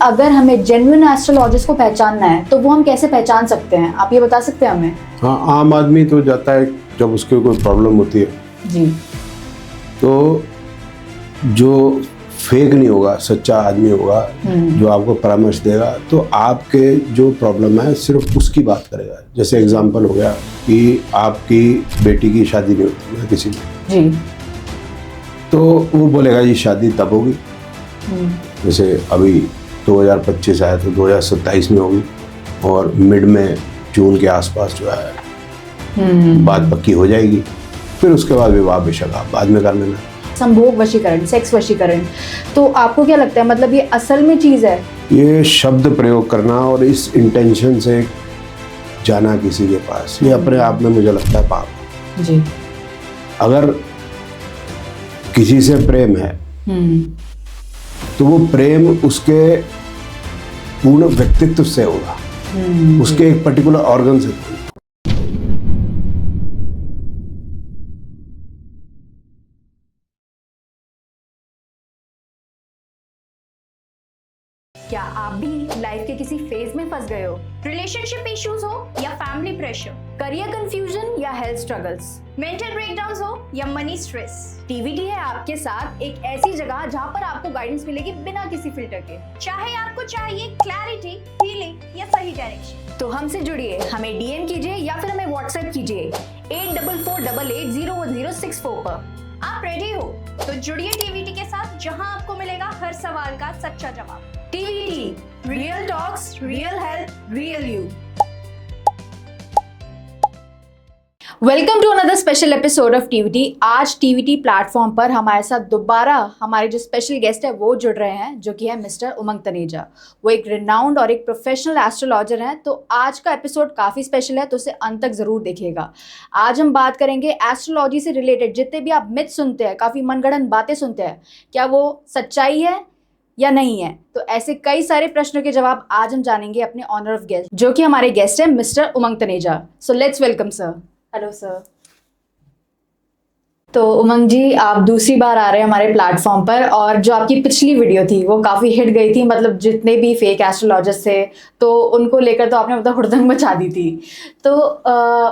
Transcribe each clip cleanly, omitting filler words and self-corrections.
अगर हमें genuine astrologist को पहचानना है तो वो हम कैसे पहचान सकते हैं, आप ये बता सकते हैं हमें? हाँ, आम आदमी तो जाता है जब उसके कोई प्रॉब्लम होती है जी। तो जो फेक नहीं होगा, सच्चा आदमी होगा जो आपको परामर्श देगा, तो आपके जो प्रॉब्लम है सिर्फ उसकी बात करेगा। जैसे एग्जांपल हो गया कि आपकी बेटी की शादी नहीं होती है किसी की, जी। तो वो बोलेगा ये शादी तब होगी, जैसे अभी 2025 आया तो 2027 में होगी और मिड में जून के आसपास जो है बात पक्की हो जाएगी। फिर उसके बाद विवाह बेशक आप बाद में कर लेना। संभोग वशीकरण, सेक्स वशीकरण, तो आपको क्या लगता है, मतलब ये असल में चीज़ है? ये शब्द प्रयोग करना और इस इंटेंशन से जाना किसी के पास, ये अपने आप में मुझे लगता है पाप। जी। अगर किसी से प्रेम है तो वो प्रेम उसके पूर्ण व्यक्तित्व से होगा, उसके एक पर्टिकुलर ऑर्गन से। क्या आप भी लाइफ के किसी फेज में फंस गए हो? रिलेशनशिप इश्यूज हो या फैमिली प्रेशर, करियर कंफ्यूजन या हेल्थ स्ट्रगल्स, मेंटल ब्रेकडाउन्स हो या मनी स्ट्रेस, टीवीटी है आपके साथ एक ऐसी जगह जहां पर आपको गाइडेंस मिलेगी बिना किसी फिल्टर के। चाहे आपको चाहिए क्लैरिटी, हीलिंग या सही डायरेक्शन, तो हमसे जुड़िए, हमें डीएम कीजिए या फिर हमें व्हाट्सएप कीजिए 8448801064 पर। आप रेडी हो तो जुड़िए टीवीटी के साथ, जहां आपको मिलेगा हर सवाल का सच्चा जवाब। TVT, real talks, real health, real you. Welcome to another special episode of TVT. आज टीवीटी प्लेटफॉर्म पर हमारे साथ दोबारा हमारे जो स्पेशल गेस्ट है वो जुड़ रहे हैं, जो कि है मिस्टर उमंग तनेजा। वो एक रिनाउंड और एक प्रोफेशनल एस्ट्रोलॉजर हैं। तो आज का एपिसोड काफ़ी स्पेशल है, तो उसे अंत तक ज़रूर देखिएगा। आज हम बात करेंगे एस्ट्रोलॉजी से रिलेटेड जितने भी आप मिथ सुनते हैं, काफ़ी मनगढ़ंत बातें सुनते हैं, क्या वो सच्चाई है या नहीं है। तो ऐसे कई सारे प्रश्नों के जवाब आज हम जानेंगे अपने ऑनर ऑफ गेस्ट, जो कि हमारे गेस्ट है mister Umang Taneja. So let's welcome sir. Hello sir. तो उमंग जी, आप दूसरी बार आ रहे हैं हमारे प्लेटफॉर्म पर, और जो आपकी पिछली वीडियो थी वो काफ़ी हिट गई थी। मतलब जितने भी फेक एस्ट्रोलॉजर्स थे तो उनको लेकर तो आपने मतलब हुड़दंग मचा दी थी। तो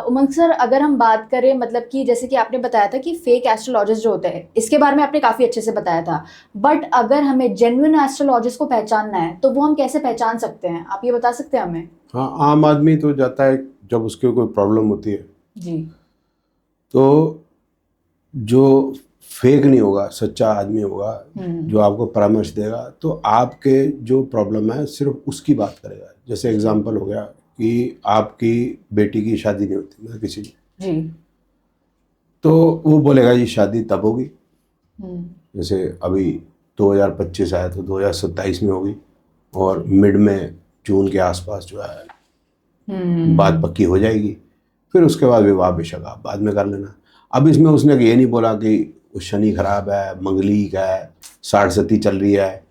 उमंग सर, अगर हम बात करें, मतलब कि जैसे कि आपने बताया था कि फेक एस्ट्रोलॉजर्स जो होते हैं, इसके बारे में आपने काफ़ी अच्छे से बताया था, बट अगर हमें जेन्युइन एस्ट्रोलॉजर्स को पहचानना है तो वो हम कैसे पहचान सकते हैं, आप ये बता सकते हैं हमें? हाँ, आम आदमी तो जाता है जब उसके कोई प्रॉब्लम होती है जी। तो जो फेक नहीं होगा, सच्चा आदमी होगा जो आपको परामर्श देगा, तो आपके जो प्रॉब्लम है सिर्फ उसकी बात करेगा। जैसे एग्जांपल हो गया कि आपकी बेटी की शादी नहीं होती है किसी की, जी। तो वो बोलेगा ये शादी तब होगी, जैसे अभी 2025 आया तो 2027 में होगी और मिड में जून के आसपास जो है बात पक्की हो जाएगी। फिर उसके बाद विवाह बेशक आप बाद में कर लेना। अब इसमें उसने ये नहीं बोला कि शनि खराब है, मंगलिक है, साढ़ सती चल रही है।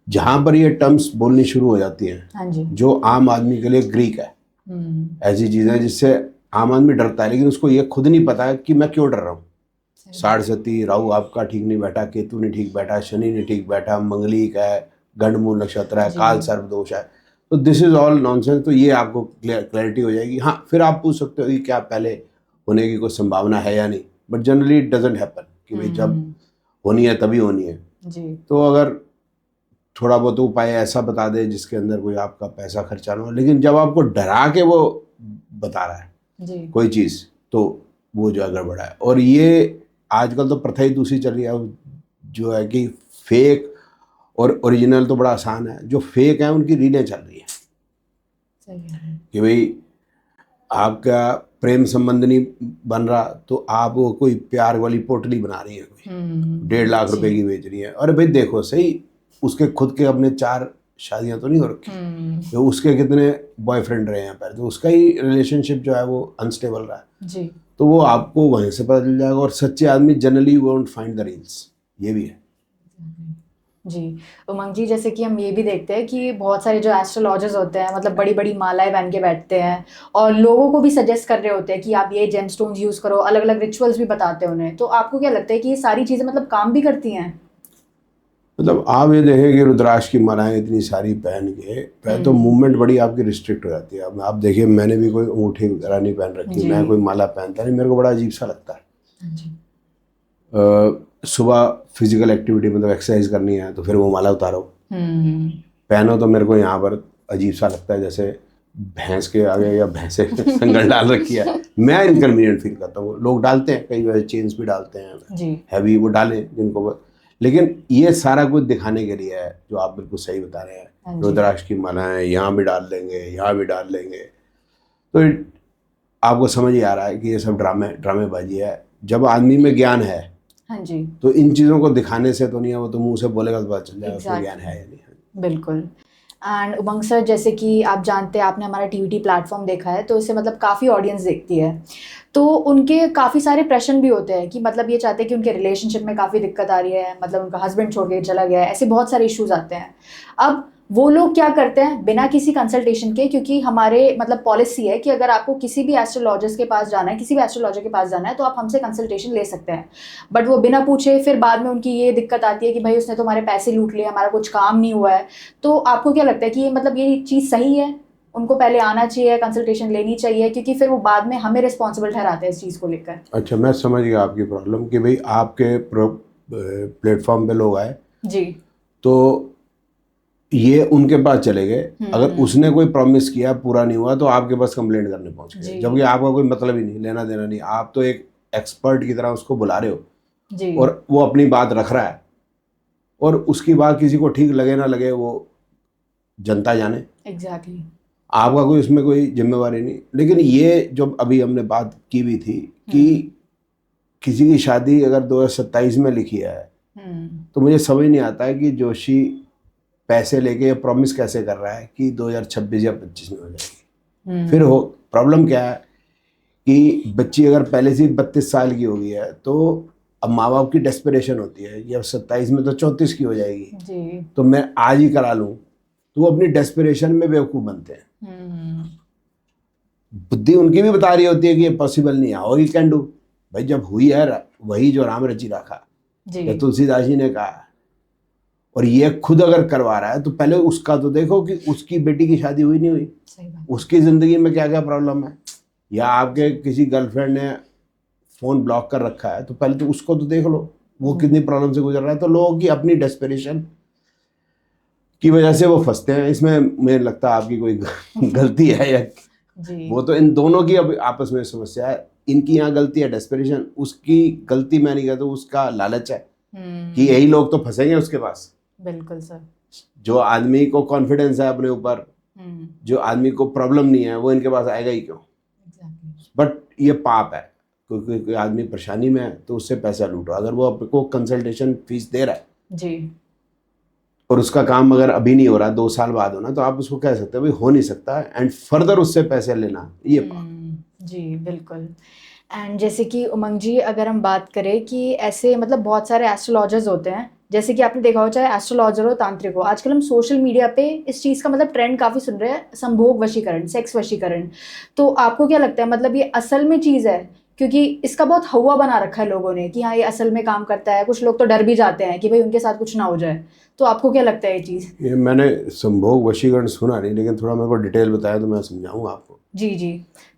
जहाँ पर ये टर्म्स बोलनी शुरू हो जाती हैं, हाँ जी, जो आम आदमी के लिए ग्रीक है, ऐसी चीज़ें जिससे आम आदमी डरता है, लेकिन उसको ये खुद नहीं पता है कि मैं क्यों डर रहा हूँ। साढ़ सती, राहु आपका ठीक नहीं बैठा, केतु नहीं ठीक बैठा, शनि नहीं ठीक बैठा, मंगलिक है, गंडमूल नक्षत्र है, काल सर्प दोष है, तो दिस इज ऑल नॉनसेंस। तो ये आपको क्लैरिटी हो जाएगी। हाँ, फिर आप पूछ सकते हो कि क्या पहले होने की कोई संभावना है या नहीं, but generally it doesn't happen कि भाई जब होनी है तभी होनी है जी। तो अगर थोड़ा बहुत उपाय ऐसा बता दे जिसके अंदर कोई आपका पैसा खर्चा ना हो, लेकिन जब आपको डरा के वो बता रहा है जी। कोई चीज़, तो वो जो है गड़बड़ा है। और ये आजकल तो प्रथा ही दूसरी चल रही है जो है कि फेक और ओरिजिनल तो बड़ा आसान है। जो फेक है उनकी रीलें चल रही है कि भाई आपका प्रेम संबंध नहीं बन रहा तो आप वो कोई प्यार वाली पोटली बना रही है, कोई 1.5 लाख रुपए की बेच रही है। अरे भाई देखो सही, उसके खुद के अपने 4 शादियां तो नहीं हो रखी, तो उसके कितने बॉयफ्रेंड रहे हैं पहले, तो उसका ही रिलेशनशिप जो है वो अनस्टेबल रहा है जी। तो वो आपको वहीं से पता चल जाएगा। और सच्चे आदमी generally won't find the reels, ये भी है। जी। उमंग जी, जैसे कि हम ये भी देखते हैं कि बहुत सारे जो एस्ट्रोलॉजर्स होते हैं, मतलब बड़ी बड़ी मालाएं पहन के बैठते हैं और लोगों को भी सजेस्ट कर रहे होते हैं कि आप ये जेमस्टोन्स यूज़ करो, अलग अलग रिचुअल्स भी बताते हैं उन्हें। तो आपको क्या लगता है कि ये सारी चीज़ें मतलब काम भी करती हैं? मतलब आप ये देखें कि रुद्राक्ष की मालाएं इतनी सारी पहन के पहले तो मूवमेंट बड़ी आपकी रिस्ट्रिक्ट हो जाती है। अब आप देखिए, मैंने भी कोई अंगूठी वगैरह नहीं पहन रखी, मैं कोई माला पहनता नहीं, मेरे को बड़ा अजीब सा लगता है। सुबह फिजिकल एक्टिविटी मतलब एक्सरसाइज करनी है तो फिर वो माला उतारो पहनो, तो मेरे को यहाँ पर अजीब सा लगता है, जैसे भैंस के आगे या भैंसे संगल डाल रखी है। मैं इनकन्वीनियंट फील करता हूँ। लोग डालते हैं, कई वैसे चेन्स भी डालते हैं हैवी, वो डालें जिनको, लेकिन ये सारा कुछ दिखाने के लिए है, जो आप बिल्कुल सही बता रहे हैं। रुद्राक्ष की मालाएं यहाँ भी डाल देंगे, यहाँ भी डाल देंगे, तो आपको समझ ही आ रहा है कि ये सब ड्रामेबाजी है। जब आदमी में ज्ञान है, हाँ जी, तो इन चीज़ों को दिखाने से तो नहीं है, वो तो मुंह से बोलेगा तो पता चल जाएगा उसको ज्ञान है या नहीं। बिल्कुल। एंड उमंग सर, जैसे कि आप जानते हैं, आपने हमारा टीवीटी प्लेटफॉर्म देखा है, तो इसे मतलब काफ़ी ऑडियंस देखती है, तो उनके काफ़ी सारे प्रश्न भी होते हैं कि मतलब ये चाहते हैं कि उनके रिलेशनशिप में काफ़ी दिक्कत आ रही है, मतलब उनका हस्बैंड छोड़ के चला गया है, ऐसे बहुत सारे इश्यूज आते हैं। अब वो लोग क्या करते हैं बिना किसी कंसल्टेशन के, क्योंकि हमारे मतलब पॉलिसी है कि अगर आपको किसी भी एस्ट्रोलॉजिस्ट के पास जाना है, किसी भी एस्ट्रोलॉजर के पास जाना है, तो आप हमसे कंसल्टेशन ले सकते हैं। बट वो बिना पूछे फिर बाद में उनकी ये दिक्कत आती है कि भाई उसने तो हमारे पैसे लूट लिए, हमारा कुछ काम नहीं हुआ है। तो आपको क्या लगता है कि ये मतलब ये चीज़ सही है? उनको पहले आना चाहिए, कंसल्टेशन लेनी चाहिए, क्योंकि फिर वो बाद में हमें रिस्पॉन्सिबल ठहराते हैं इस चीज़ को लेकर। अच्छा, मैं समझ गया आपकी प्रॉब्लम कि भाई आपके प्लेटफॉर्म पे लोग आए जी, तो ये उनके पास चले गए, अगर उसने कोई प्रॉमिस किया पूरा नहीं हुआ तो आपके पास कंप्लेंट करने पहुंच गए, जबकि आपका कोई मतलब ही नहीं, लेना देना नहीं। आप तो एक एक्सपर्ट की तरह उसको बुला रहे हो जी, और वो अपनी बात रख रहा है, और उसकी बात किसी को ठीक लगे ना लगे वो जनता जाने। एग्जैक्टली। आपका कोई उसमें कोई जिम्मेवारी नहीं। लेकिन ये जो अभी हमने बात की भी थी कि किसी की शादी अगर 2027 में लिखी है, तो मुझे समझ नहीं आता है कि जोशी पैसे लेके ये प्रॉमिस कैसे कर रहा है कि 2026 या 25 में हो जाएगी। फिर हो प्रॉब्लम क्या है कि बच्ची अगर पहले से 32 साल की हो गई है, तो अब माँ बाप की डेस्परेशन होती है कि अब 27 में तो 34 की हो जाएगी जी, तो मैं आज ही करा लूँ, तो वो अपनी डेस्परेशन में बेवकूफ़ बनते हैं। बुद्धि उनकी भी बता रही होती है कि ये पॉसिबल नहीं है, हाउ यू कैन डू। भाई जब हुई है वही जो राम रची रखा, या तुलसीदास जी ने कहा, और ये खुद अगर करवा रहा है तो पहले उसका तो देखो कि उसकी बेटी की शादी हुई नहीं हुई, उसकी ज़िंदगी में क्या क्या प्रॉब्लम है, या आपके किसी गर्लफ्रेंड ने फ़ोन ब्लॉक कर रखा है, तो पहले तो उसको तो देख लो वो कितनी प्रॉब्लम से गुजर रहा है। तो लोगों की अपनी डेस्परेशन की वजह से वो फंसते हैं इसमें। मुझे लगता है आपकी कोई गलती है या वो तो इन दोनों की अब आपस में समस्या है। इनकी यहाँ गलती है डेस्परेशन, उसकी गलती मैं नहीं कहता, उसका लालच है कि यही लोग तो फंसेंगे उसके पास। बिल्कुल सर। जो जो आदमी को कॉन्फिडेंस है अपने ऊपर, जो आदमी को प्रॉब्लम नहीं है, वो इनके पास आएगा ही क्यों। बट ये पाप है, क्योंकि कोई आदमी परेशानी में है तो उससे पैसा लूटो। अगर वो आपको कंसल्टेशन फीस दे रहा है जी, और उसका काम अगर अभी नहीं हो रहा, 2 साल बाद होना, तो आप उसको कह सकते हो भाई हो नहीं सकता, एंड फर्दर उससे पैसे लेना, ये पाप। जी बिल्कुल। एंड जैसे कि उमंग जी, अगर हम बात करें कि ऐसे मतलब बहुत सारे एस्ट्रोलॉजर्स होते हैं, जैसे कि आपने देखा हो चाहे एस्ट्रोलॉजर हो, तांत्रिक हो, आजकल हम सोशल मीडिया पे इस चीज़ का मतलब ट्रेंड काफ़ी सुन रहे हैं, संभोग वशीकरण, सेक्स वशीकरण। तो आपको क्या लगता है मतलब ये असल में चीज़ है? क्योंकि इसका बहुत हवा बना रखा है लोगों ने कि हाँ ये असल में काम करता है। कुछ लोग तो डर भी जाते हैं कि भाई उनके साथ कुछ ना हो जाए। तो आपको क्या लगता है ये चीज़? ये मैंने संभोग वशीकरण सुना नहीं, लेकिन थोड़ा मेरे को डिटेल बताया तो मैं समझाऊंगा आपको। जी जी।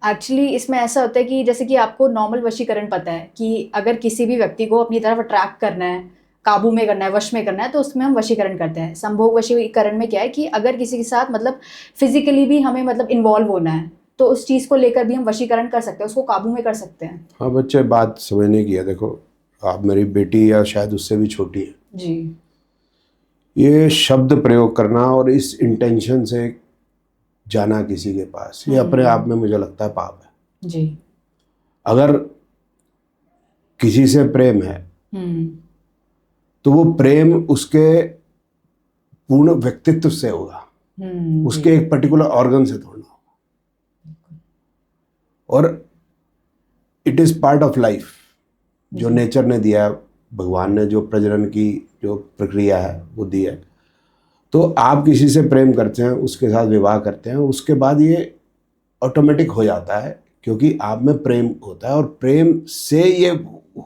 एक्चुअली इसमें ऐसा होता है कि जैसे कि आपको नॉर्मल वशीकरण पता है कि अगर किसी भी व्यक्ति को अपनी तरफ अट्रैक्ट करना है, काबू में करना है, वश में करना है, तो उसमें हम वशीकरण करते हैं। संभोग वशीकरण में क्या है कि अगर किसी के साथ मतलब फिजिकली भी हमें मतलब इन्वॉल्व होना है, तो उस चीज़ को लेकर भी हम वशीकरण कर सकते हैं, उसको काबू में कर सकते हैं। हाँ बच्चे, बात समझने की है। देखो, आप मेरी बेटी या शायद उससे भी छोटी है जी, ये शब्द प्रयोग करना और इस इंटेंशन से जाना किसी के पास, ये अपने आप में मुझे लगता है पाप है। जी, अगर किसी से प्रेम है तो वो प्रेम उसके पूर्ण व्यक्तित्व से होगा, उसके एक पर्टिकुलर ऑर्गन से थोड़ा होगा। और it is part of life, जो नेचर ने दिया है, भगवान ने जो प्रजनन की जो प्रक्रिया है वो दी है। तो आप किसी से प्रेम करते हैं, उसके साथ विवाह करते हैं, उसके बाद ये ऑटोमेटिक हो जाता है, क्योंकि आप में प्रेम होता है और प्रेम से ये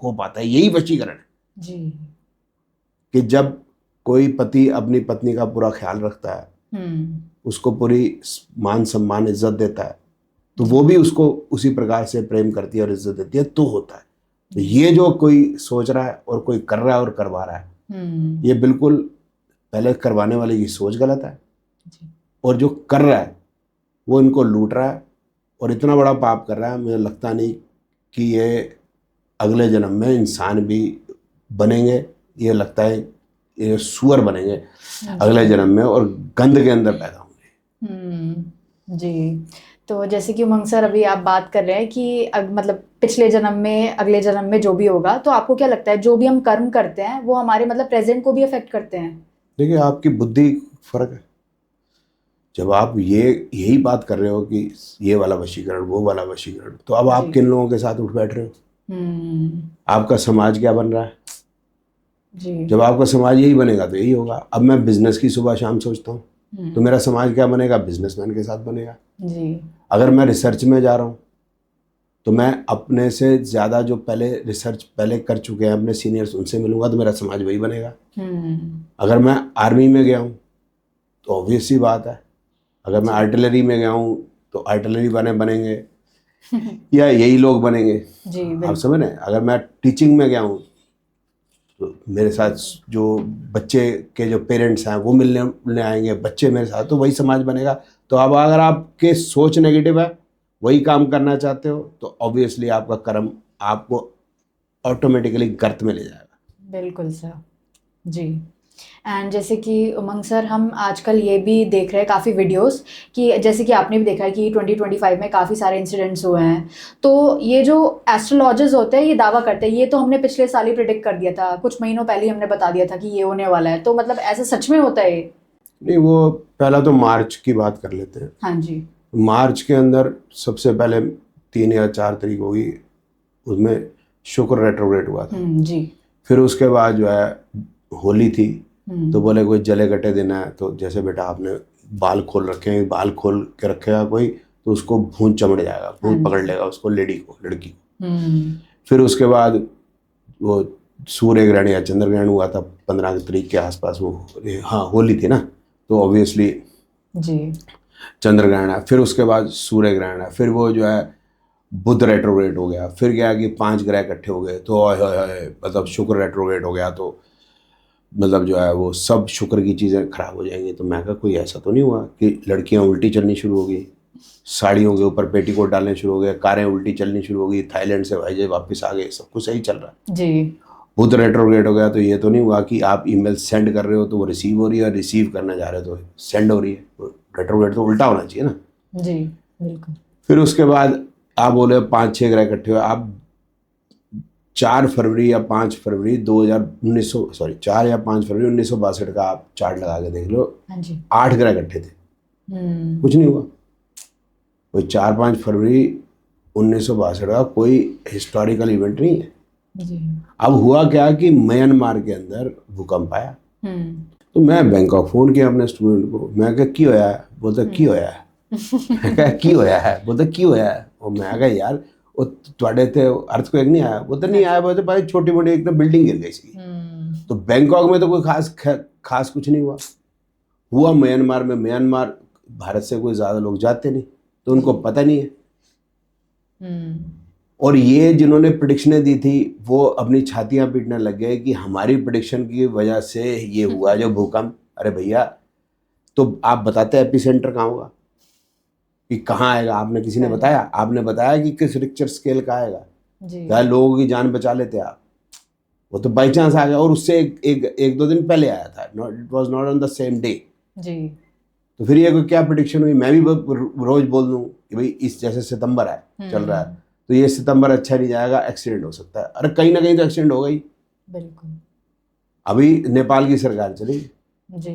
हो पाता है। यही वशीकरण है जी, कि जब कोई पति अपनी पत्नी का पूरा ख्याल रखता है, उसको पूरी मान सम्मान इज्जत देता है, तो वो भी उसको उसी प्रकार से प्रेम करती है और इज्जत देती है, तो होता है। तो ये जो कोई सोच रहा है और कोई कर रहा है और करवा रहा है, ये बिल्कुल पहले करवाने वाले की सोच गलत है, और जो कर रहा है वो इनको लूट रहा है और इतना बड़ा पाप कर रहा है। मुझे लगता नहीं कि ये अगले जन्म में इंसान भी बनेंगे, ये लगता है ये सुअर बनेंगे अगले जन्म में और गंद के अंदर पैदा होंगे। जी, तो जैसे कि उमंग सर अभी आप बात कर रहे हैं कि मतलब पिछले जन्म में अगले जन्म में जो भी होगा, तो आपको क्या लगता है जो भी हम कर्म करते हैं वो हमारे मतलब प्रेजेंट को भी अफेक्ट करते हैं? देखिए, आपकी बुद्धि फर्क है। जब आप यही बात कर रहे हो कि ये वाला वशीकरण, वो वाला वशीकरण, तो अब आप किन लोगों के साथ उठ बैठ रहे हो? आपका समाज क्या बन रहा है? जी। जब आपका समाज यही बनेगा तो यही होगा। अब मैं बिजनेस की सुबह शाम सोचता हूँ, तो मेरा समाज क्या बनेगा? बिजनेसमैन के साथ बनेगा। जी। अगर मैं रिसर्च में जा रहा हूँ तो मैं अपने से ज़्यादा जो पहले रिसर्च कर चुके हैं अपने सीनियर्स, उनसे मिलूंगा तो मेरा समाज वही बनेगा। अगर मैं आर्मी में गया हूँ तो ऑब्वियस सी बात है, अगर मैं आर्टिलरी में गया हूँ तो आर्टिलरी बनेंगे या यही लोग बनेंगे। आप समझ रहे हैं? अगर मैं टीचिंग में गया हूँ तो मेरे साथ जो बच्चे के जो पेरेंट्स हैं वो मिलने आएंगे, बच्चे मेरे साथ, तो वही समाज बनेगा। तो अब अगर आपके सोच नेगेटिव है, वही काम करना चाहते हो, तो ऑब्वियसली आपका कर्म आपको ऑटोमेटिकली गर्त में ले जाएगा। बिल्कुल सर। जी। एंड जैसे कि उमंग सर, हम आजकल ये भी देख रहे हैं काफ़ी वीडियोस कि जैसे कि आपने भी देखा है कि 2025 में काफ़ी सारे इंसिडेंट्स हुए हैं, तो ये जो एस्ट्रोलॉजर्स होते हैं ये दावा करते हैं, ये तो हमने पिछले साल ही प्रेडिक्ट कर दिया था, कुछ महीनों पहले ही हमने बता दिया था कि ये होने वाला है, तो मतलब ऐसा सच में होता है? नहीं, वो पहला तो मार्च की बात कर लेते हैं। हाँ जी। मार्च के अंदर सबसे पहले 3 या 4 तारीख होगी, उसमें शुक्र रेट्रोग्रेड हुआ था। जी। फिर उसके बाद जो है होली थी, तो बोले कोई जले कटे दिन है, तो जैसे बेटा आपने बाल खोल रखे हैं, बाल खोल के रखेगा कोई तो उसको भूत चमड़ जाएगा, भूत पकड़ लेगा उसको, लड़की को। फिर उसके बाद वो सूर्य ग्रहण या चंद्र ग्रहण हुआ था 15 तारीख के आसपास, वो हाँ होली थी ना, तो ऑब्वियसली जी चंद्र ग्रहण है। फिर उसके बाद सूर्य ग्रहण है। फिर वो जो है बुध रेट्रोग्रेड हो गया। फिर क्या कि 5 ग्रह इकट्ठे हो गए, तो मतलब शुक्र रेट्रोग्रेड हो गया, तो मतलब जो है वो सब शुक्र की चीज़ें खराब हो जाएंगी। तो मैं कहा कोई ऐसा तो नहीं हुआ कि लड़कियां उल्टी चलनी शुरू हो गई, साड़ियों के ऊपर पेटीकोट डालने शुरू हो गए, कारें उल्टी चलनी शुरू हो गई, थाईलैंड से भाई वापस आ गए, सब कुछ सही चल रहा है जी। बुध रेट्रोग्रेड हो गया, तो ये तो नहीं हुआ कि आप ईमेल सेंड कर रहे हो तो वो रिसीव हो रही है, और रिसीव करना जा रहे हो तो सेंड हो रही है। रेट्रोग्रेड तो उल्टा होना चाहिए ना जी, बिल्कुल। फिर उसके बाद आप बोले 5-6 ग्रह इकट्ठे हुए। आप 4 फरवरी या 5 फरवरी 4 या 5 फरवरी 1962 का आप चार्ट लगा के देख लो। हाँ जी। 8 ग्रह इकट्ठे थे, कुछ नहीं हुआ। कोई 4-5 फरवरी 1962 का कोई हिस्टोरिकल इवेंट नहीं है जी। अब हुआ क्या कि म्यांमार के अंदर भूकंप आया, तो मैं बैंकॉक फोन किया अपने स्टूडेंट को, मैं कहा की होया है? बोलता की होया है। मैं कहा की होया है? बोलता की होया है। और मैं कहा यार वो ਤੁਹਾਡੇ ਤੇ अर्थक्वेक नहीं आया? बोलते नहीं आया। बोलते भाई छोटी मोटी एक बिल्डिंग गिर गई सी। तो बैंकॉक में तो कोई खास कुछ नहीं हुआ म्यांमार में। म्यांमार भारत से कोई ज़्यादा लोग जाते नहीं, तो उनको पता नहीं है। और ये जिन्होंने प्रेडिक्शनें दी थी वो अपनी छातियां पीटने लग गए कि हमारी प्रेडिक्शन की वजह से ये हुआ जो भूकंप। अरे भैया, तो आप बताते एपिसेंटर कहाँ होगा, कि कहाँ आएगा? आपने किसी ने बताया? आपने बताया कि किस रिक्टर स्केल का आएगा? क्या लोगों की जान बचा लेते आप? वो तो बाई चांस आ गया, और उससे एक 2 दिन पहले आया था। It was not on the same day जी। तो फिर ये क्या प्रेडिक्शन हुई? मैं भी रोज बोल दूँ कि भाई इस जैसे सितंबर है चल रहा है, तो ये सितंबर अच्छा नहीं जाएगा, एक्सीडेंट हो सकता है। अरे कहीं ना कहीं तो एक्सीडेंट हो गई। बिल्कुल। अभी नेपाल की सरकार चली जी,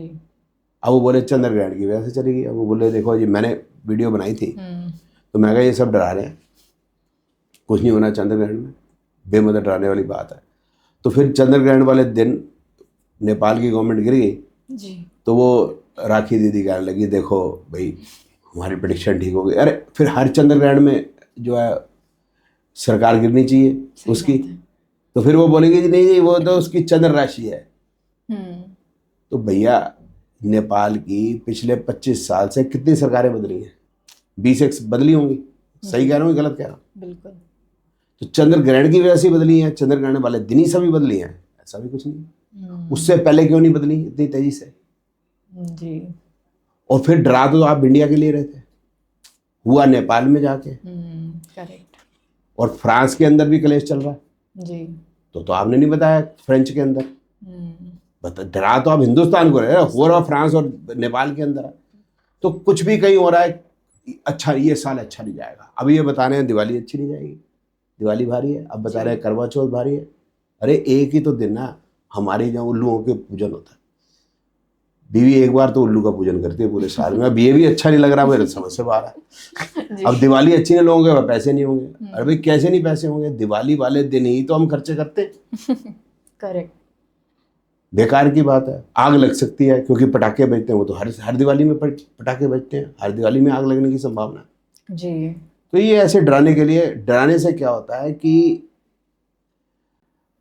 अब वो बोले चंद्र ग्रहण की वजह से चली गई। अब वो बोले देखो जी, मैंने वीडियो बनाई थी, तो मैं कहा ये सब डरा रहे हैं, कुछ नहीं होना चंद्र ग्रहण में, बेमतलब डराने वाली बात है। तो फिर चंद्र ग्रहण वाले दिन नेपाल की गवर्नमेंट गिर गई जी, तो वो राखी दीदी कहने लगी देखो भाई हमारी प्रेडिक्शन ठीक हो गई। अरे फिर हर चंद्र ग्रहण में जो है सरकार गिरनी चाहिए उसकी, तो फिर वो बोलेगी जी नहीं वो तो उसकी चंद्र राशि है। तो भैया नेपाल की पिछले 25 साल से कितनी सरकारें बदली हैं? 20 एक बदली होंगी। सही कह रहा हूँ, गलत कह रहा हूँ? बिल्कुल। तो चंद्र ग्रहण की वजह से बदली हैं, चंद्र ग्रहण वाले दिन ही सभी बदली हैं, ऐसा भी कुछ नहीं। उससे पहले क्यों नहीं बदली इतनी तेजी से? जी। और फिर डरा तो आप इंडिया के लिए रहे थे, हुआ नेपाल में जाके। करेक्ट। और फ्रांस के अंदर भी कलेश चल रहा है जी। तो आपने नहीं बताया फ्रेंच के अंदर। बता, डरा तो आप हिंदुस्तान को रहे, हो रहा फ्रांस और नेपाल के अंदर है। तो कुछ भी कहीं हो रहा है, अच्छा ये साल अच्छा नहीं जाएगा। अब ये बता रहे हैं दिवाली अच्छी नहीं जाएगी, दिवाली भारी है। अब बता रहे हैं करवा चौथ भारी है। अरे एक ही तो दिन ना हमारे यहाँ उल्लुओं के पूजन होता है। बीवी एक बार तो उल्लू का पूजन करती है पूरे साल में। अब ये भी अच्छा नहीं लग रहा, मेरे समझ से बाहर है। अब दिवाली अच्छी नहीं लोगों के पैसे नहीं होंगे। अरे भाई कैसे नहीं पैसे होंगे? दिवाली वाले दिन ही तो हम खर्चे करते। करेक्ट। बेकार की बात है। आग लग सकती है क्योंकि पटाखे बजते हैं, वो तो हर दिवाली में पटाखे बजते हैं, हर दिवाली में आग लगने की संभावना है। जी। तो ये ऐसे डराने के लिए, डराने से क्या होता है कि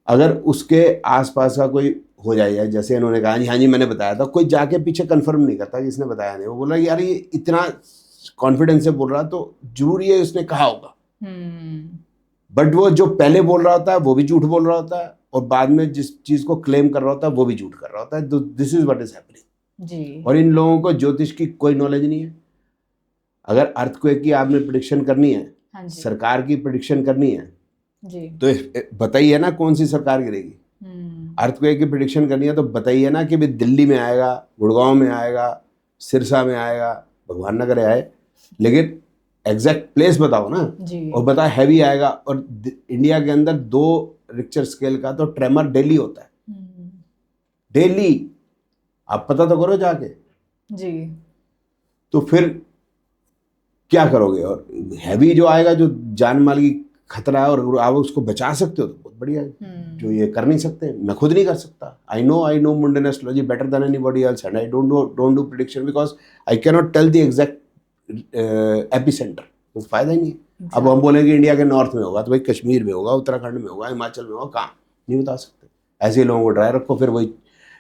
अगर उसके आसपास का कोई हो जाए, जैसे इन्होंने कहा हाँ जी मैंने बताया था, कोई जाके पीछे कंफर्म नहीं करता कि इसने बताया नहीं। वो बोला यार ये इतना कॉन्फिडेंस से बोल रहा तो जरूरी है उसने कहा होगा। बट वो जो पहले बोल रहा होता है वो भी झूठ बोल रहा होता है, और बाद में जिस चीज को क्लेम कर रहा होता है वो भी झूठ कर रहा होता है। This is what is happening जी। और इन लोगों को ज्योतिष की कोई नॉलेज नहीं है। अगर अर्थक्वेक की आपने प्रेडिक्शन करनी है, हाँ सरकार की प्रेडिक्शन करनी है जी, तो बताइए ना कौन सी सरकार गिरेगी। अर्थक्वेक की प्रेडिक्शन करनी है तो बताइए ना कि भाई दिल्ली में आएगा, गुड़गांव में आएगा, सिरसा में आएगा, भगवान न करे आए, लेकिन एग्जैक्ट प्लेस बताओ ना जी। और बताओ हैवी आएगा। और इंडिया के अंदर 2 रिक्टर स्केल का तो ट्रेमर डेली होता है, डेली। आप पता तो करो जाके जी। तो फिर क्या करोगे? और हैवी जो आएगा, जो जान माल की खतरा है और आप उसको बचा सकते हो तो बहुत बढ़िया है। जो ये कर नहीं सकते, मैं खुद नहीं कर सकता। I know mundane astrology better than anybody else and I don't do prediction because I cannot tell the exact epicentre. तो फायदा ही नहीं। अब हम बोलेंगे इंडिया के नॉर्थ में होगा तो भाई कश्मीर में होगा, उत्तराखंड में होगा, हिमाचल में होगा, कहाँ नहीं बता सकते। ऐसे लोगों को ड्राई रखो, फिर वही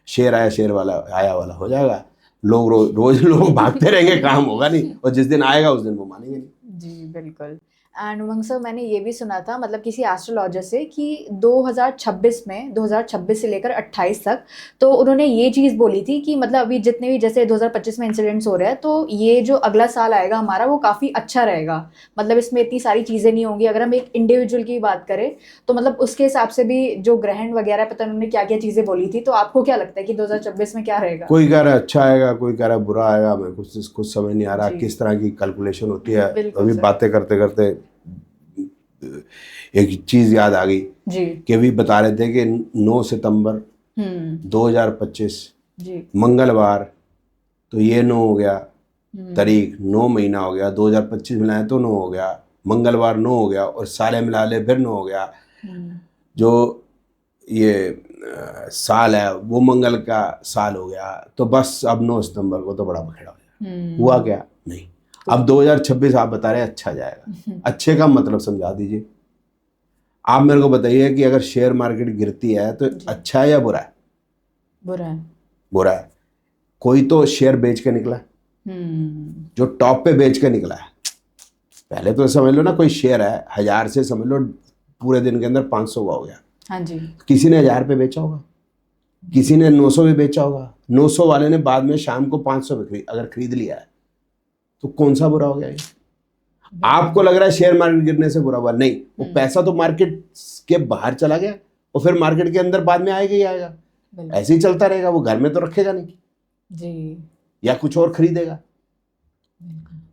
शेर आया शेर वाला आया वाला हो जाएगा। लोग रोज लोग भागते रहेंगे, काम होगा नहीं, और जिस दिन आएगा उस दिन वो मानेंगे नहीं। जी बिल्कुल। एंड उमंग सर, मैंने ये भी सुना था मतलब किसी एस्ट्रोलॉजर से कि 2026 में, 2026 से लेकर 28 तक, तो उन्होंने ये चीज़ बोली थी कि मतलब अभी जितने भी जैसे 2025 में इंसिडेंट्स हो रहे हैं, तो ये जो अगला साल आएगा हमारा वो काफ़ी अच्छा रहेगा। मतलब इसमें इतनी सारी चीज़ें नहीं होंगी। अगर हम एक इंडिविजुअल की बात करें तो मतलब उसके हिसाब से भी जो ग्रहण वगैरह, पता नहीं उन्होंने क्या क्या चीज़ें बोली थी। तो आपको क्या लगता है कि 2026 में क्या रहेगा? कोई कह रहा है अच्छा आएगा, कोई कह रहा है बुरा आएगा। मैं कुछ समझ नहीं आ रहा किस तरह की कैलकुलेशन होती है। अभी बातें करते करते एक चीज याद आ गई जी, कि भी बता रहे थे कि 9 सितंबर 2025 जी मंगलवार, तो ये 9 हो गया तारीख, 9 महीना हो गया, 2025 मिलाए तो 9 हो गया, मंगलवार 9 हो गया, और साले मिला ले फिर 9 हो गया। जो ये साल है वो मंगल का साल हो गया। तो बस अब 9 सितंबर को तो बड़ा बखेड़ा हो गया। हुआ क्या? नहीं। अब 2026 आप बता रहे हैं अच्छा जाएगा। अच्छे का मतलब समझा दीजिए। आप मेरे को बताइए कि अगर शेयर मार्केट गिरती है तो अच्छा है या बुरा है? बुरा है। बुरा है। कोई तो शेयर बेच के निकला, जो टॉप पे बेच के निकला है। पहले तो समझ लो ना, कोई शेयर है 1000 से, समझ लो पूरे दिन के अंदर 500 का हो गया। हाँ जी। किसी ने 1000 पे बेचा होगा, किसी ने 900 पे बेचा होगा। 900 वाले ने बाद में शाम को 500 पे अगर खरीद लिया है तो कौन सा बुरा हो गया ये? आपको लग रहा है शेयर मार्केट गिरने से बुरा हुआ? नहीं, वो पैसा तो मार्केट के बाहर चला गया और फिर मार्केट के अंदर बाद में आएगा ही आएगा। ऐसे ही चलता रहेगा। वो घर में तो रखेगा नहीं जी, या कुछ और खरीदेगा।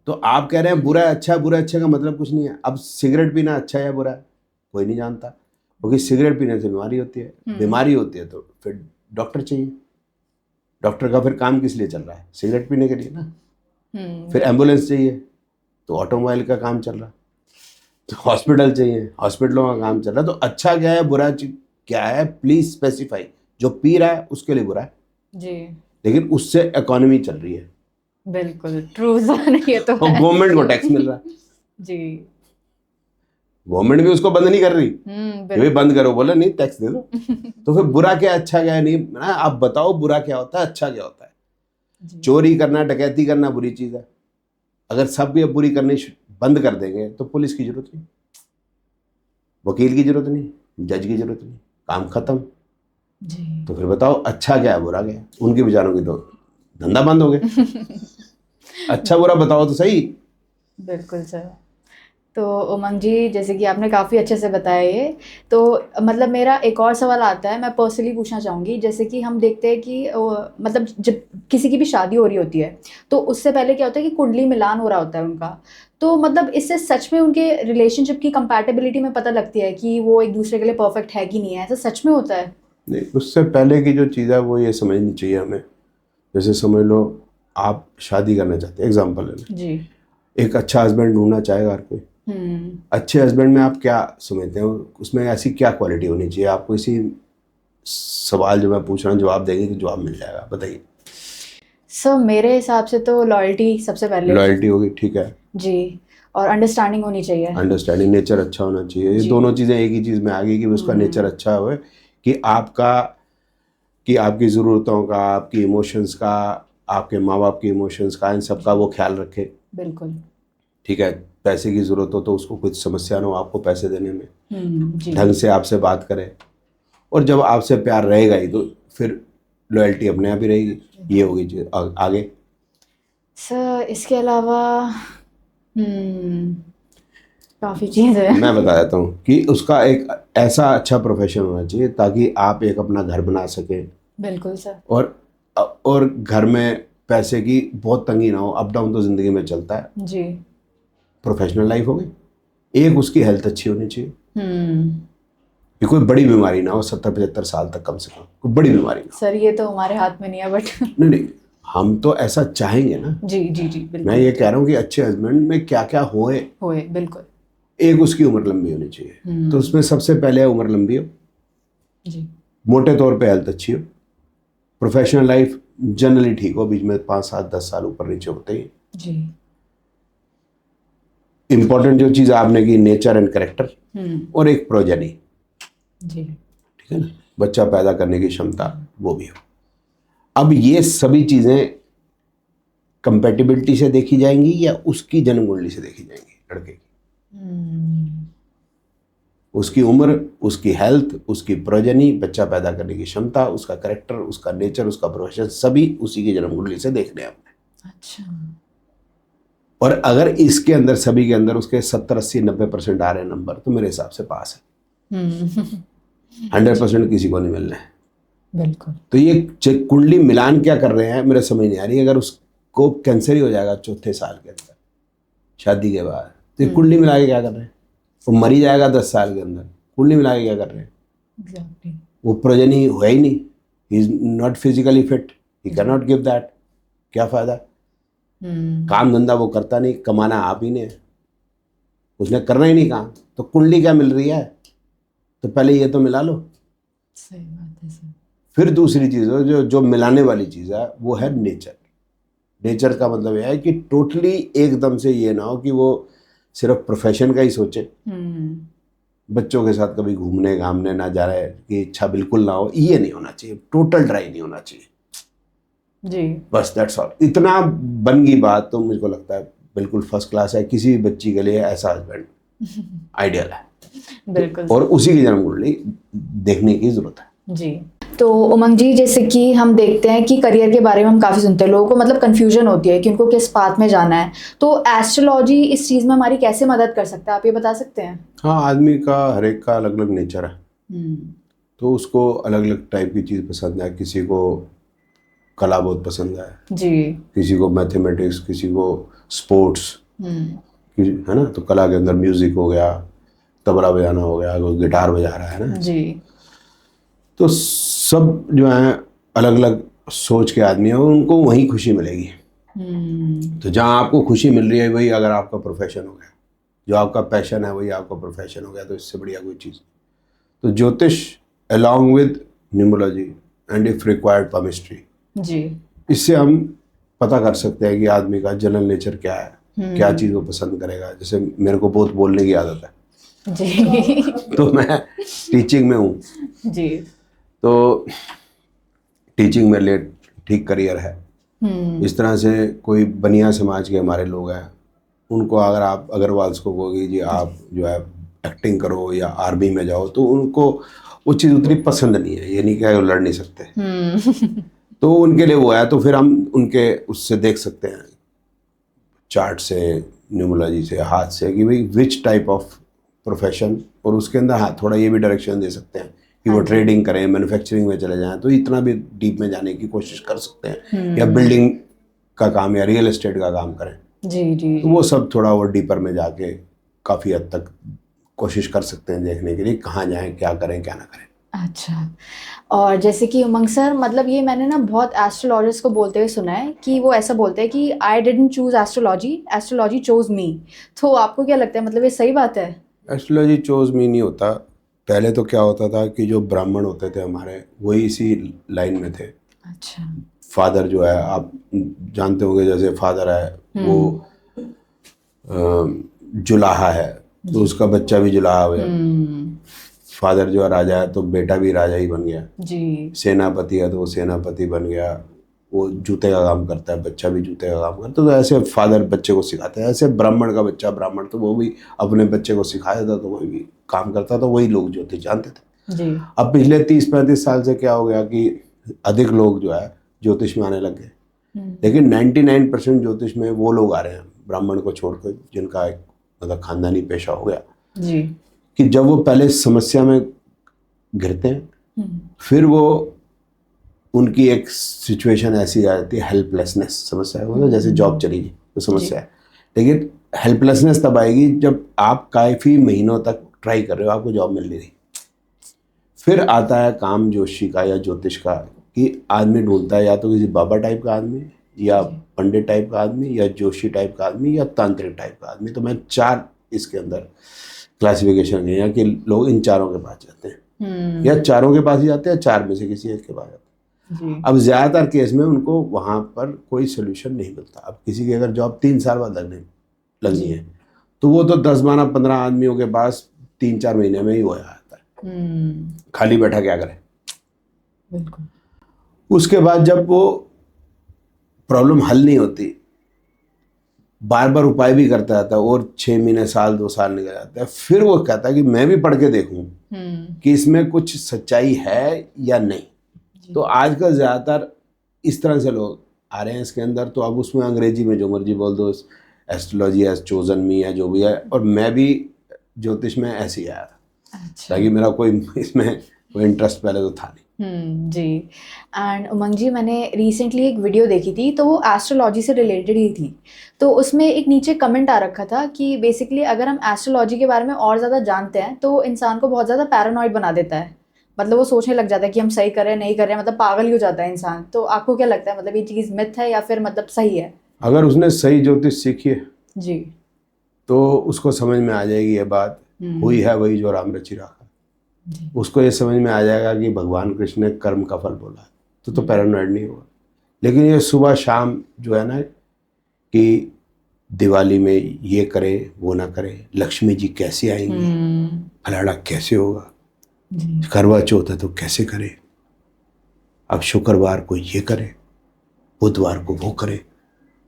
तो आप कह रहे हैं बुरा है अच्छा है, बुरा अच्छे का मतलब कुछ नहीं है। अब सिगरेट पीना अच्छा है या बुरा है कोई नहीं जानता, क्योंकि सिगरेट पीने से बीमारी होती है। बीमारी होती है तो फिर डॉक्टर चाहिए। डॉक्टर का फिर काम किस लिए चल रहा है? सिगरेट पीने के लिए ना। फिर एम्बुलेंस चाहिए तो ऑटोमोबाइल का काम चल रहा, तो हॉस्पिटल चाहिए, हॉस्पिटलों का काम चल रहा। तो अच्छा क्या है बुरा क्या है, प्लीज स्पेसिफाई। जो पी रहा है उसके लिए बुरा है जी, लेकिन उससे इकोनॉमी चल रही है। बिल्कुल ट्रू सर, ये तो गवर्नमेंट को टैक्स मिल रहा है जी। गवर्नमेंट भी उसको बंद नहीं कर रही, ये भी बंद करो, बोला नहीं टैक्स दे दो। तो फिर बुरा क्या अच्छा क्या नहीं ना, आप बताओ बुरा क्या होता है अच्छा क्या होता है। चोरी करना डकैती करना बुरी चीज है, अगर सब ये बुरी करनी बंद कर देंगे तो पुलिस की जरूरत नहीं, वकील की जरूरत नहीं, जज की जरूरत नहीं, काम खत्म। तो फिर बताओ अच्छा क्या है बुरा क्या है, उनके बेचारों की तो धंधा बंद हो गया। अच्छा बुरा बताओ तो सही। बिल्कुल सर। तो उमंग जी, जैसे कि आपने काफ़ी अच्छे से बताया ये, तो मतलब मेरा एक और सवाल आता है, मैं पर्सनली पूछना चाहूँगी। जैसे कि हम देखते हैं कि मतलब जब किसी की भी शादी हो रही होती है तो उससे पहले क्या होता है कि कुंडली मिलान हो रहा होता है उनका, तो मतलब इससे सच में उनके रिलेशनशिप की कंपैटिबिलिटी में पता लगती है कि वो एक दूसरे के लिए परफेक्ट है कि नहीं है, ऐसा सच में होता है? नहीं, उससे पहले की जो चीज़ है वो ये समझनी चाहिए हमें। जैसे समझ लो आप शादी करना चाहते हैं, एग्जाम्पल ले लें जी। एक अच्छा हस्बैंड ढूंढना चाहेगा हर कोई। अच्छे हस्बैंड में आप क्या समझते हैं, उसमें ऐसी क्या क्वालिटी होनी चाहिए? आपको इसी सवाल जो मैं पूछ रहा हूँ जवाब देंगे तो जवाब मिल जाएगा, बताइए। सर मेरे हिसाब से तो लॉयल्टी सबसे पहले। लॉयल्टी होगी, ठीक है जी, और अंडरस्टैंडिंग होनी चाहिए। अंडरस्टैंडिंग, नेचर अच्छा होना चाहिए। ये जी। दोनों चीज़ें एक ही चीज़ में आ गई कि उसका नेचर अच्छा हो, कि आपकी ज़रूरतों का, आपकी इमोशंस का, आपके माँ बाप की इमोशंस का, इन सब का वो ख्याल रखे। बिल्कुल। ठीक है, पैसे की ज़रूरत हो तो उसको कुछ समस्या ना हो आपको पैसे देने में, जी। ढंग से आपसे बात करे, और जब आपसे प्यार रहेगा ही तो फिर लॉयल्टी अपने आप ही रहेगी। ये होगी चीज़। आगे सर इसके अलावा काफ़ी चीज़ है। मैं बता देता हूँ कि उसका एक ऐसा अच्छा प्रोफेशन होना चाहिए ताकि आप एक अपना घर बना सकें। बिल्कुल सर। और घर में पैसे की बहुत तंगी ना हो, अप डाउन तो ज़िंदगी में चलता है। जी। प्रोफेशनल लाइफ हो गई, एक उसकी हेल्थ अच्छी होनी चाहिए, हम्म कि कोई बड़ी बीमारी ना हो, 70-75 साल तक कम से कम कोई बड़ी बीमारी ना सर ये तो हमारे हाथ में नहीं है, बट हो। नहीं, हम तो ऐसा चाहेंगे ना। जी जी जी बिल्कुल। मैं ये कह रहा हूँ कि अच्छे हस्बैंड में क्या क्या होए, बिल्कुल। एक उसकी उम्र लंबी होनी चाहिए, तो उसमें सबसे पहले उम्र लंबी हो, जी। मोटे तौर पे हेल्थ अच्छी हो, प्रोफेशनल लाइफ जनरली ठीक हो, बीच में 5-7-10 साल ऊपर नीचे होते ही। जी। इंपॉर्टेंट जो चीज़ आपने की, नेचर एंड करेक्टर, और एक प्रोजेनी। जी। ठीक है ना, बच्चा पैदा करने की क्षमता वो भी हो। अब ये सभी चीज़ें कंपैटिबिलिटी से देखी जाएंगी या उसकी जन्म कुंडली से देखी जाएंगी लड़के की? उसकी उम्र, उसकी हेल्थ, उसकी प्रोजेनी, बच्चा पैदा करने की क्षमता, उसका करेक्टर, उसका नेचर, उसका प्रोफेशन, सभी उसी की जन्म कुंडली से देखने हैं हमने। अच्छा। और अगर इसके अंदर सभी के अंदर उसके 70-80-90% आ रहे हैं नंबर, तो मेरे हिसाब से पास है। 100% किसी को नहीं मिलना है। बिल्कुल। तो ये कुंडली मिलान क्या कर रहे हैं मेरे समझ नहीं आ रही। अगर उसको कैंसर ही हो जाएगा 4थे साल के अंदर शादी के बाद, तो ये कुंडली मिला के क्या कर रहे हैं? वो मर ही जाएगा 10 साल के अंदर, कुंडली मिला के क्या कर रहे हैं? एग्जैक्टली। वो प्रोजेनी है ही नहीं, ही is not physically fit, he can not give that. क्या फायदा? काम धंधा वो करता नहीं, कमाना आप ही ने, उसने करना ही नहीं काम, तो कुंडली क्या मिल रही है? तो पहले ये तो मिला लो। सही बात है सर। फिर दूसरी चीज़ जो मिलाने वाली चीज़ है वो है नेचर। नेचर का मतलब यह है कि टोटली एकदम से ये ना हो कि वो सिर्फ प्रोफेशन का ही सोचे, बच्चों के साथ कभी घूमने घामने ना जा रहे की इच्छा बिल्कुल ना हो, ये नहीं होना चाहिए, टोटल ड्राई नहीं होना चाहिए जी। बस, दैट्स ऑल। इतना बन गई बात तो मुझको लगता है बिल्कुल फर्स्ट क्लास है। किसी भी बच्ची के लिए ऐसा हस्बैंड आइडियल है। बिल्कुल। और उसी की जन्म कुंडली देखने की जरूरत है। जी। तो उमंग जी, जैसे कि हम देखते हैं कि करियर के बारे में हम काफ़ी सुनते हैं, लोगों को मतलब कन्फ्यूजन होती है कि उनको किस पाथ में जाना है, तो एस्ट्रोलॉजी इस चीज़ में हमारी कैसे मदद कर सकता है, आप ये बता सकते हैं? हाँ, आदमी का हर एक का अलग अलग नेचर है, तो उसको अलग अलग टाइप की चीज़ पसंद है। किसी को कला बहुत पसंद है जी, किसी को मैथमेटिक्स, किसी को स्पोर्ट्स, है ना। तो कला के अंदर म्यूजिक हो गया, तबला बजाना हो गया, कोई गिटार बजा रहा है ना जी। तो सब जो है अलग अलग सोच के आदमी हैं, उनको वहीं खुशी मिलेगी। तो जहाँ आपको खुशी मिल रही है वही अगर आपका प्रोफेशन हो गया, जो आपका पैशन है वही आपका प्रोफेशन हो गया, तो इससे बढ़िया कोई चीज़। तो ज्योतिष along with numerology and if required palmistry, जी, इससे हम पता कर सकते हैं कि आदमी का जनरल नेचर क्या है, क्या चीज़ वो पसंद करेगा। जैसे मेरे को बहुत बोलने की आदत है, जी तो मैं टीचिंग में हूँ, जी। तो टीचिंग मेरे लिए ठीक करियर है। इस तरह से कोई बनिया समाज के हमारे लोग हैं, उनको अगर आप अग्रवाल्स को कहोगे जी आप जो है एक्टिंग करो या आर्मी में जाओ, तो उनको वो चीज़ उतनी पसंद नहीं है। ये नहीं कि वो लड़ नहीं सकते, तो उनके लिए वो है। तो फिर हम उनके उससे देख सकते हैं, चार्ट से, न्यूमोलॉजी से, हाथ से, कि भाई विच टाइप ऑफ प्रोफेशन, और उसके अंदर हाँ थोड़ा ये भी डायरेक्शन दे सकते हैं कि वो ट्रेडिंग करें, मैन्युफैक्चरिंग में चले जाएं, तो इतना भी डीप में जाने की कोशिश कर सकते हैं, या बिल्डिंग का काम या रियल एस्टेट का काम करें। जी जी। तो वो सब थोड़ा और डीपर में जाके काफ़ी हद तक कोशिश कर सकते हैं देखने के लिए कहाँ जाएं, क्या करें, क्या ना करें। अच्छा, और जैसे कि उमंग सर, मतलब ये मैंने ना बहुत एस्ट्रोलॉजर्स को बोलते हुए सुना है कि वो ऐसा बोलते हैं कि I didn't choose astrology, astrology chose मी। तो आपको क्या लगता है, मतलब ये सही बात है? एस्ट्रोलॉजी चोज मी नहीं होता। पहले तो क्या होता था कि जो ब्राह्मण होते थे हमारे, वही इसी लाइन में थे। अच्छा। फादर जो है, आप जानते होंगे, जैसे फादर है वो जुलाहा है, तो उसका बच्चा भी जुलाहा हो गया। फादर जो है राजा है, तो बेटा भी राजा ही बन गया जी। सेनापति है तो वो सेनापति बन गया। वो जूते का काम करता है, बच्चा भी जूते का काम करता है। तो ऐसे फादर बच्चे को सिखाते हैं। ऐसे ब्राह्मण का बच्चा ब्राह्मण, तो वो भी अपने बच्चे को सिखाया था, तो वही भी काम करता था। वही लोग ज्योतिष जानते थे जी। अब पिछले 30-35 साल से क्या हो गया कि अधिक लोग जो है ज्योतिष में आने लग गए। लेकिन 99% ज्योतिष में वो लोग आ रहे हैं, ब्राह्मण को छोड़कर, जिनका एक मतलब खानदानी पेशा हो गया जी। कि जब वो पहले समस्या में घिरते हैं, फिर वो उनकी एक सिचुएशन ऐसी आ जाती है, हेल्पलेसनेस समस्या है। मतलब जैसे जॉब चली गई तो समस्या है, लेकिन हेल्पलेसनेस तब आएगी जब आप काफ़ी महीनों तक ट्राई कर रहे हो, आपको जॉब मिल नहीं रही। फिर आता है काम ज्योतिषी का या ज्योतिष का, कि आदमी ढूंढता है या तो किसी बाबा टाइप का आदमी, या पंडित टाइप का आदमी, या जोशी टाइप का आदमी, या तांत्रिक टाइप का आदमी। तो मैं 4 इसके अंदर क्लासिफिकेशन की है कि लोग इन चारों के पास जाते हैं, या चारों के पास ही जाते हैं, 4 में से किसी एक के पास जाते हैं। अब ज़्यादातर केस में उनको वहाँ पर कोई सोल्यूशन नहीं मिलता। अब किसी की अगर जॉब 3 साल बाद लगनी है, तो वो तो 10-12-15 आदमियों के पास 3-4 महीने में ही हो जाता है। खाली बैठा क्या करे। बिल्कुल। उसके बाद जब वो प्रॉब्लम हल नहीं होती, बार बार उपाय भी करता रहता है, और 6 महीने, साल, 2 साल निकल जाता है, फिर वो कहता है कि मैं भी पढ़ के देखूं कि इसमें कुछ सच्चाई है या नहीं। तो आजकल ज़्यादातर इस तरह से लोग आ रहे हैं इसके अंदर। तो अब उसमें अंग्रेजी में जो मर्जी बोल दो, एस्ट्रोलॉजी एज चोजन मी या जो भी है। और मैं भी ज्योतिष में ऐसे ही आया था। अच्छा। ताकि मेरा कोई इसमें कोई इंटरेस्ट पहले तो था नहीं। जी। एंड उमंग जी, मैंने रिसेंटली एक वीडियो देखी थी, तो वो एस्ट्रोलॉजी से रिलेटेड ही थी। तो उसमें एक नीचे कमेंट आ रखा था कि बेसिकली अगर हम एस्ट्रोलॉजी के बारे में और ज़्यादा जानते हैं तो इंसान को बहुत ज़्यादा पैरानॉइड बना देता है। मतलब वो सोचने लग जाता है कि हम सही कर रहे हैं, नहीं कर रहे हैं, मतलब पागल ही हो जाता है इंसान। तो आपको क्या लगता है, मतलब ये चीज़ मिथ है या फिर मतलब सही है? अगर उसने सही ज्योतिष सीखी है जी। तो उसको समझ में आ जाएगी ये बात, हुई है वही जो राम रचि रखा। उसको ये समझ में आ जाएगा कि भगवान कृष्ण ने कर्म का फल बोला, तो पैरानॉइड नहीं होगा। लेकिन ये सुबह शाम जो है ना, कि दिवाली में ये करे वो ना करे, लक्ष्मी जी कैसे आएंगी, फलाना कैसे होगा, करवा चौथ है तो कैसे करे, अब शुक्रवार को ये करे, बुधवार को वो करे,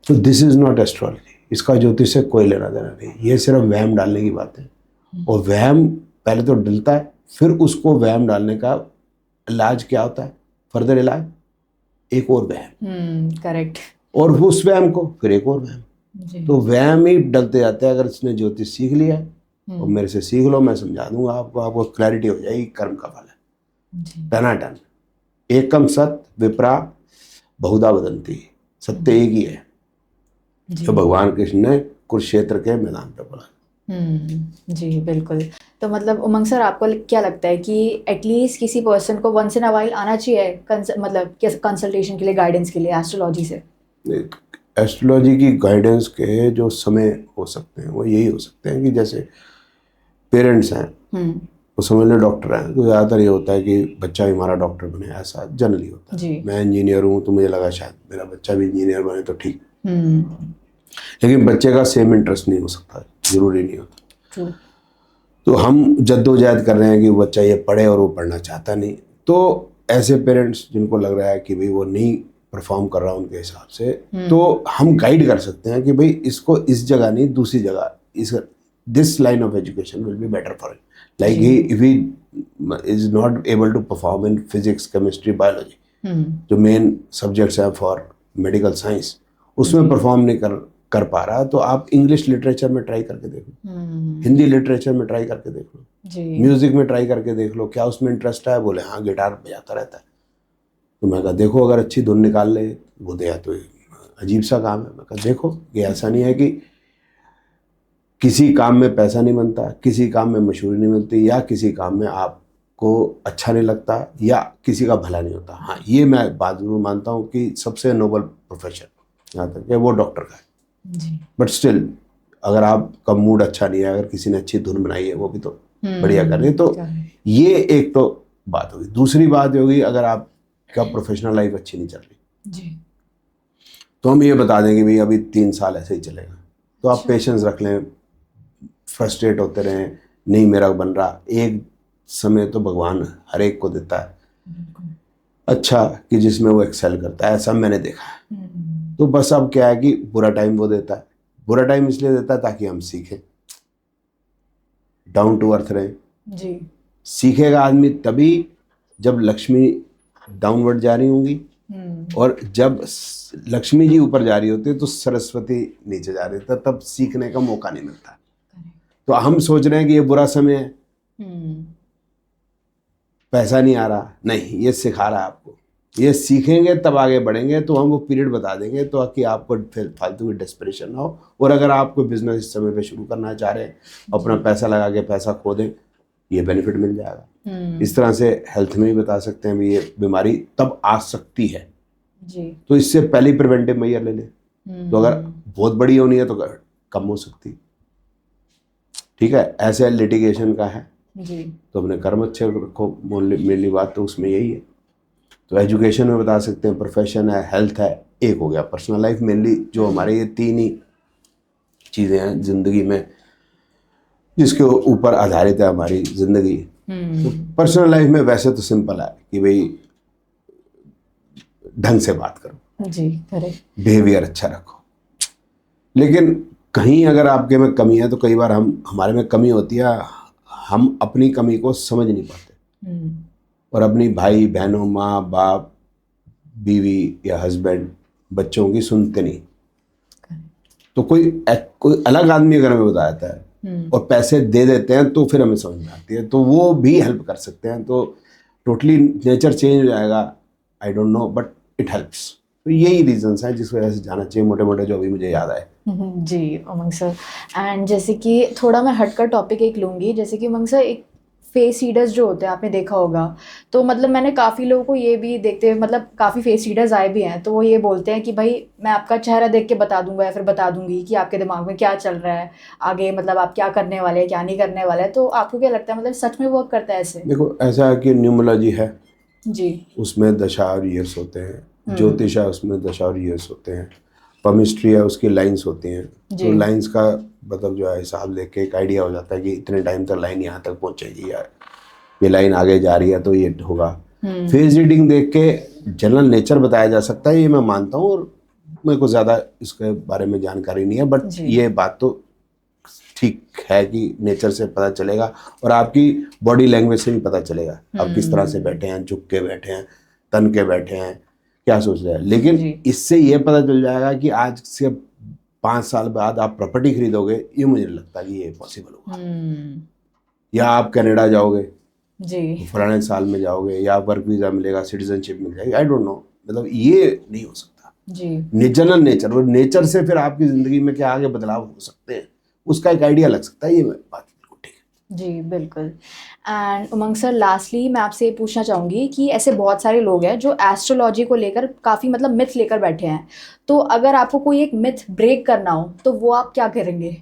तो दिस इज नॉट एस्ट्रोलॉजी। इसका ज्योतिष से कोई लेना देना नहीं। ये सिर्फ वहम डालने की बात है। और वहम पहले तो डलता है, फिर उसको वहम डालने का इलाज क्या होता है, फर्दर इलाज, एक और वहम। करेक्ट। और उस वहम को फिर एक और वहम। तो वहम ही डलते जाते हैं। अगर इसने ज्योतिष सीख लिया है और मेरे से सीख लो, मैं समझा दूंगा आपको, आपको क्लैरिटी हो जाएगी, कर्म का फल है, टनाटन। एकम सत विप्रा बहुधा वदंती, सत्य एक ही है, जो भगवान कृष्ण ने कुरुक्षेत्र के मैदान पर बोला। जी बिल्कुल। तो मतलब उमंग सर, आपको क्या लगता है कि एटलीस्ट किसी पर्सन को वंस इन अ वाइल आना चाहिए मतलब कंसल्टेशन के लिए, गाइडेंस के लिए एस्ट्रोलॉजी से? एस्ट्रोलॉजी की गाइडेंस के जो समय हो सकते हैं वो यही हो सकते हैं कि जैसे पेरेंट्स हैं, वो समझ लो डॉक्टर हैं, तो ज़्यादातर ये होता है कि बच्चा भी हमारा डॉक्टर बने, ऐसा जनरली होता है। मैं इंजीनियर हूँ तो मुझे लगा शायद मेरा बच्चा भी इंजीनियर बने तो ठीक। लेकिन बच्चे का सेम इंटरेस्ट नहीं हो सकता, जरूरी नहीं होता। तो हम जद्दोजहद कर रहे हैं कि बच्चा ये पढ़े और वो पढ़ना चाहता नहीं। तो ऐसे पेरेंट्स जिनको लग रहा है कि भाई वो नहीं परफॉर्म कर रहा उनके हिसाब से, तो हम गाइड कर सकते हैं कि भाई इसको इस जगह नहीं दूसरी जगह, इस this line of education will be better for it, like he if he is not able to perform in physics, chemistry, biology, जो मेन सब्जेक्ट्स हैं फॉर मेडिकल साइंस, उसमें परफॉर्म नहीं कर पा रहा, तो आप इंग्लिश लिटरेचर में ट्राई करके देख लो, हिंदी लिटरेचर में ट्राई करके देख लो, म्यूजिक में ट्राई करके देख लो, क्या उसमें इंटरेस्ट है? बोले हाँ गिटार बजाता रहता है। तो मैं कहा देखो अगर अच्छी धुन निकाल ले, वो दे तो अजीब सा काम है। मैं कहा देखो ये ऐसा नहीं है कि किसी काम में पैसा नहीं बनता, किसी काम में मशहूरी नहीं मिलती, या किसी काम में आपको अच्छा नहीं लगता, या किसी का भला नहीं होता। हाँ ये मैं बात जरूर मानता हूँ कि सबसे नोबल प्रोफेशन यहाँ तक है वो डॉक्टर का है, बट स्टिल अगर आपका मूड अच्छा नहीं है, अगर किसी ने अच्छी धुन बनाई है वो भी तो बढ़िया कर रही है। तो ये एक तो बात होगी। दूसरी बात होगी अगर आपका प्रोफेशनल लाइफ अच्छी नहीं चल रही तो हम ये बता देंगे भाई अभी 3 साल ऐसे ही चलेगा, तो आप पेशेंस रख लें, फ्रस्ट्रेट होते रहें, नहीं मेरा बन रहा। एक समय तो भगवान हर एक को देता है अच्छा कि जिसमें वो एक्सेल करता है, ऐसा मैंने देखा है। तो बस अब क्या है कि बुरा टाइम वो देता है, बुरा टाइम इसलिए देता है ताकि हम सीखें, डाउन टू अर्थ रहें जी। सीखेगा आदमी तभी जब लक्ष्मी डाउनवर्ड जा रही होंगी, और जब लक्ष्मी जी ऊपर जा रही होती है तो सरस्वती नीचे जा रही होती है, तब सीखने का मौका नहीं मिलता। तो हम सोच रहे हैं कि ये बुरा समय है, पैसा नहीं आ रहा, नहीं ये सिखा रहा है आपको, ये सीखेंगे तब आगे बढ़ेंगे। तो हम वो पीरियड बता देंगे तो कि आपको फिर फालतू की डेस्परेशन ना हो। और अगर आप कोई बिजनेस इस समय पे शुरू करना चाह रहे हैं, अपना पैसा लगा के पैसा खो दें, ये बेनिफिट मिल जाएगा। इस तरह से हेल्थ में भी बता सकते हैं भी ये बीमारी तब आ सकती है जी, तो इससे पहले प्रिवेंटिव मेजर ले लें। तो अगर बहुत बड़ी होनी है तो कम हो सकती, ठीक है। ऐसे लिटिगेशन का है जी, तो अपने कर्म अच्छे रखो, मेरी बात तो उसमें यही है। तो एजुकेशन में बता सकते हैं, प्रोफेशन है, हेल्थ है, एक हो गया पर्सनल लाइफ। मेनली जो हमारे ये 3 ही चीज़ें हैं ज़िंदगी में जिसके ऊपर आधारित है हमारी ज़िंदगी। तो पर्सनल लाइफ में वैसे तो सिंपल है कि भाई ढंग से बात करो जी, करेक्ट, बिहेवियर अच्छा रखो। लेकिन कहीं अगर आपके में कमी है तो कई बार हमारे में कमी होती है, हम अपनी कमी को समझ नहीं पाते और अपनी भाई बहनों, माँ बाप, बीवी या हस्बैंड, बच्चों की सुनते नहीं। तो कोई अलग आदमी अगर हमें बताता है और पैसे दे देते हैं तो फिर हमें समझ में आती है, तो वो भी हेल्प कर सकते हैं। तो टोटली नेचर चेंज हो जाएगा, I don't know, but it helps. तो यही रीजंस हैं जिस वजह से जाना चाहिए, मोटे मोटे जो अभी मुझे याद आए जी उमंग सर। एंड जैसे कि थोड़ा मैं हटकर टॉपिक एक लूँगी, जैसे कि उमंग सर एक फेस रीडर्स जो होते हैं आपने देखा होगा, तो मतलब मैंने काफ़ी लोगों को ये भी देखते हुए, मतलब काफ़ी फेस रीडर्स आए भी हैं, तो वो ये बोलते हैं कि भाई मैं आपका चेहरा देख के बता दूंगा या फिर बता दूंगी कि आपके दिमाग में क्या चल रहा है आगे, मतलब आप क्या करने वाले हैं क्या नहीं करने वाले हैं। तो आपको क्या लगता है, मतलब सच में वर्क करता है ऐसे? देखो ऐसा है कि न्यूमरोलॉजी है जी, उसमें दशा और ईयर्स होते हैं, ज्योतिष है उसमें दशा और ईयर्स होते हैं, पमिस्ट्री है उसकी लाइंस होती हैं। तो लाइंस का मतलब जो है हिसाब लेके एक आइडिया हो जाता है कि इतने टाइम तक लाइन यहाँ तक पहुँचेगी, या ये लाइन आगे जा रही है तो ये होगा। फेस रीडिंग देख के जनरल नेचर बताया जा सकता है, ये मैं मानता हूँ, और मेरे को ज़्यादा इसके बारे में जानकारी नहीं है, बट ये बात तो ठीक है कि नेचर से पता चलेगा और आपकी बॉडी लैंग्वेज से भी पता चलेगा आप किस तरह से बैठे हैं, झुक के बैठे हैं, तन के बैठे हैं, क्या सोच रहे हैं। लेकिन इससे ये पता चल जाएगा कि आज से 5 साल बाद आप प्रॉपर्टी खरीदोगे, ये मुझे लगता है कि ये पॉसिबल होगा। या आप कनाडा जाओगे जी, फलाने साल में जाओगे, या वर्क वीजा मिलेगा, सिटीजनशिप मिल जाएगी, आई डोंट नो, मतलब ये नहीं हो सकता जी। जनरल नेचर, और नेचर से फिर आपकी जिंदगी में क्या आगे बदलाव हो सकते हैं उसका एक आइडिया लग सकता है, ये बात बिल्कुल ठीक है जी, बिल्कुल। एंड उमंग सर लास्टली मैं आपसे ये पूछना चाहूँगी कि ऐसे बहुत सारे लोग हैं जो एस्ट्रोलॉजी को लेकर काफ़ी मतलब मिथ लेकर बैठे हैं, तो अगर आपको कोई एक मिथ ब्रेक करना हो तो वो आप क्या करेंगे?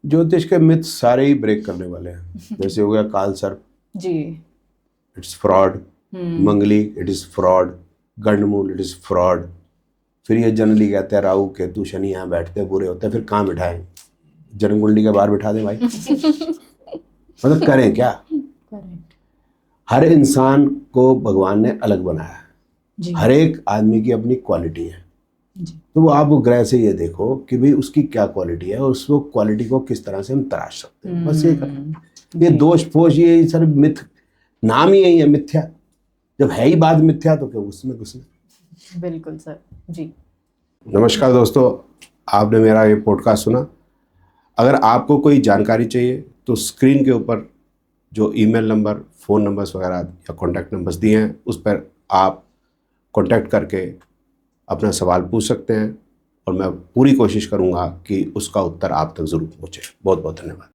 ज्योतिष के मिथ सारे ही ब्रेक करने वाले हैं। जैसे हो गया काल सर्प जी, इट्स फ्रॉड, मंगली इट इज फ्रॉड, गंडमूल इट इज फ्रॉड। फिर ये जनरली कहते हैं राहु केतु शनि यहाँ बैठते बुरे होते हैं, फिर कहाँ बिठाएं, जन्म कुंडली के बाहर बिठा दें भाई। मतलब करें क्या? करेक्ट हर इंसान को भगवान ने अलग बनाया है, जी हर एक आदमी की अपनी क्वालिटी है। जी तो वो आप वो ग्रह से ये देखो कि भाई उसकी क्या क्वालिटी है और उस वो क्वालिटी को किस तरह से हम तराश सकते हैं, बस ये करना। ये जी। दोष फोष ये सर मिथ, नाम ही यही है मिथ्या। जब है ही बात मिथ्या तो क्या उसमें घुसना। बिल्कुल सर जी। नमस्कार दोस्तों, आपने मेरा ये पॉडकास्ट सुना। अगर आपको कोई जानकारी चाहिए तो स्क्रीन के ऊपर जो ईमेल नंबर, फ़ोन नंबर्स वगैरह या कॉन्टैक्ट नंबर्स दिए हैं उस पर आप कॉन्टैक्ट करके अपना सवाल पूछ सकते हैं और मैं पूरी कोशिश करूंगा कि उसका उत्तर आप तक ज़रूर पहुंचे। बहुत बहुत धन्यवाद।